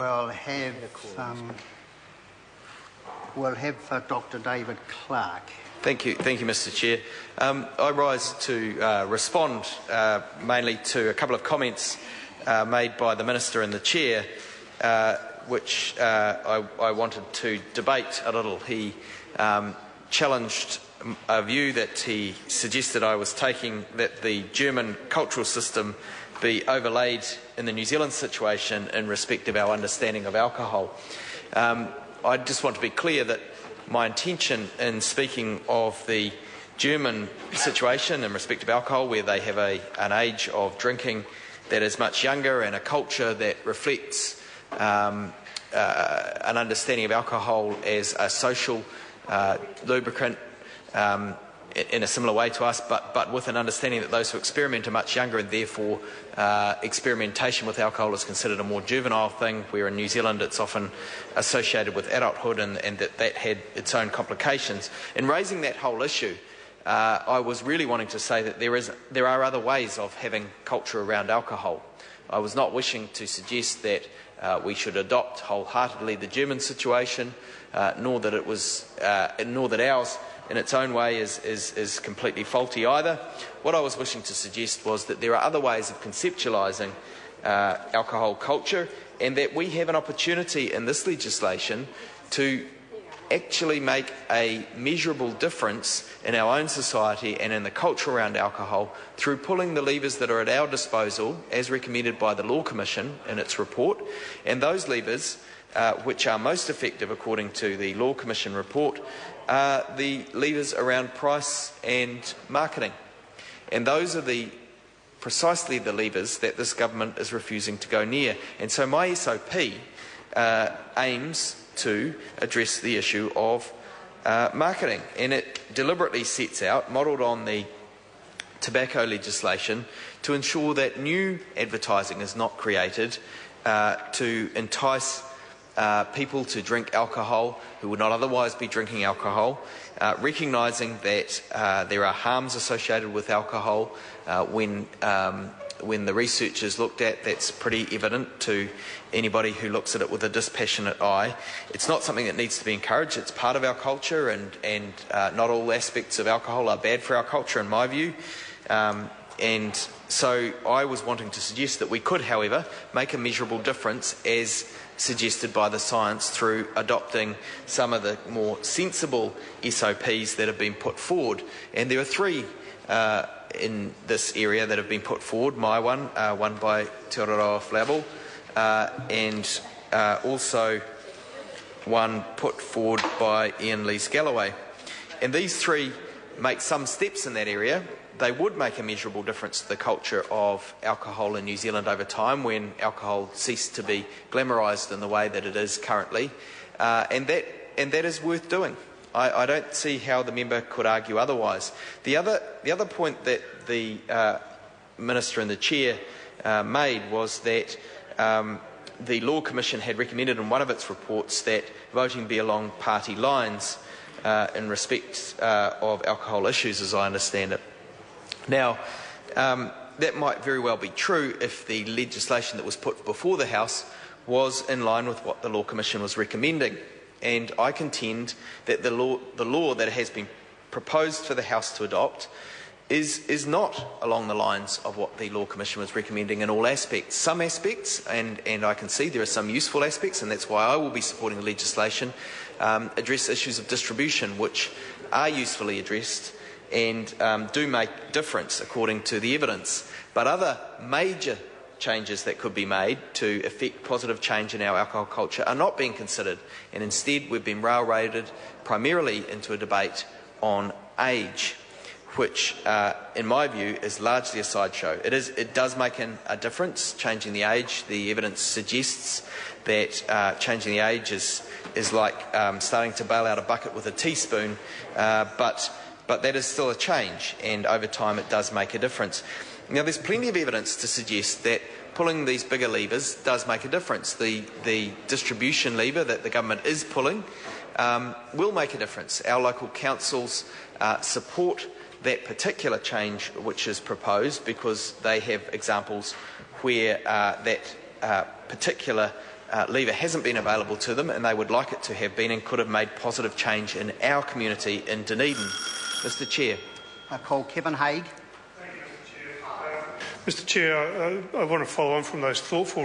We'll have Dr. David Clark. Thank you, Mr. Chair. I rise to respond mainly to a couple of comments made by the Minister and the Chair, which I wanted to debate a little. He challenged a view that he suggested I was taking, that the German cultural system be overlaid in the New Zealand situation in respect of our understanding of alcohol. I just want to be clear that my intention in speaking of the German situation in respect of alcohol, where they have an age of drinking that is much younger and a culture that reflects an understanding of alcohol as a social lubricant in a similar way to us, but with an understanding that those who experiment are much younger, and therefore experimentation with alcohol is considered a more juvenile thing, where in New Zealand it's often associated with adulthood, and that had its own complications. In raising that whole issue, I was really wanting to say that there are other ways of having culture around alcohol. I was not wishing to suggest that we should adopt wholeheartedly the German situation, nor that ours in its own way is completely faulty either. What I was wishing to suggest was that there are other ways of conceptualising alcohol culture, and that we have an opportunity in this legislation to actually make a measurable difference in our own society and in the culture around alcohol through pulling the levers that are at our disposal, as recommended by the Law Commission in its report. And those levers, which are most effective according to the Law Commission report, are the levers around price and marketing. And those are precisely the levers that this government is refusing to go near. And so my SOP aims to address the issue of marketing, and it deliberately sets out, modelled on the tobacco legislation, to ensure that new advertising is not created to entice people to drink alcohol who would not otherwise be drinking alcohol, recognising that there are harms associated with alcohol. When the research is looked at, that's pretty evident to anybody who looks at it with a dispassionate eye. It's not something that needs to be encouraged. It's part of our culture, and not all aspects of alcohol are bad for our culture, in my view. And so I was wanting to suggest that we could, however, make a measurable difference, as suggested by the science, through adopting some of the more sensible SOPs that have been put forward. And there are three in this area that have been put forward. My one by Te Aroha Flavel, and also one put forward by Ian Lees-Galloway. And these three make some steps in that area. They would make a measurable difference to the culture of alcohol in New Zealand over time, when alcohol ceased to be glamorised in the way that it is currently, and that is worth doing. I don't see how the member could argue otherwise. The other point that the Minister and the Chair made was that the Law Commission had recommended in one of its reports that voting be along party lines in respect of alcohol issues, as I understand it. Now, that might very well be true if the legislation that was put before the House was in line with what the Law Commission was recommending. And I contend that the law that has been proposed for the House to adopt is not along the lines of what the Law Commission was recommending in all aspects. Some aspects, and I can see there are some useful aspects, and that's why I will be supporting the legislation, address issues of distribution, which are usefully addressed and do make difference according to the evidence. But other major changes that could be made to effect positive change in our alcohol culture are not being considered, and instead we've been railroaded primarily into a debate on age, which in my view is largely a sideshow. It does make a difference, changing the age. The evidence suggests that changing the age is like starting to bail out a bucket with a teaspoon, but that is still a change, and over time it does make a difference. Now, there's plenty of evidence to suggest that pulling these bigger levers does make a difference. The distribution lever that the government is pulling will make a difference. Our local councils support that particular change which is proposed, because they have examples where that particular lever hasn't been available to them and they would like it to have been and could have made positive change in our community in Dunedin. Mr Chair. I call Kevin Haig. Mr Chair, I want to follow on from those thoughtful